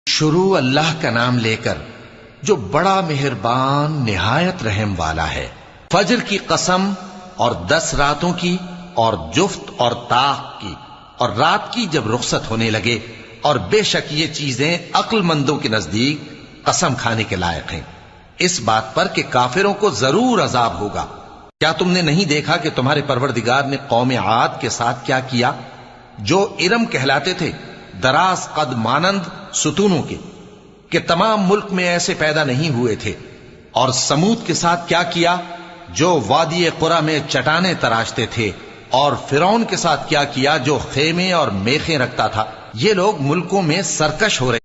شروع اللہ کا نام لے کر جو بڑا مہربان نہایت رحم والا ہے۔ فجر کی قسم اور 10 راتوں کی اور جفت اور طاق کی اور رات کی جب رخصت ہونے لگے، اور بے شک یہ چیزیں عقل مندوں کے نزدیک قسم کھانے کے لائق ہیں، اس بات پر کہ کافروں کو ضرور عذاب ہوگا۔ کیا تم نے نہیں دیکھا کہ تمہارے پروردگار نے قوم عاد کے ساتھ کیا کیا، جو ارم کہلاتے تھے، دراز قد مانند ستونوں کے، کہ تمام ملک میں ایسے پیدا نہیں ہوئے تھے؟ اور سمود کے ساتھ کیا کیا، جو وادی قرا میں چٹانیں تراشتے تھے؟ اور فرعون کے ساتھ کیا کیا، جو خیمے اور میخیں رکھتا تھا؟ یہ لوگ ملکوں میں سرکش ہو رہے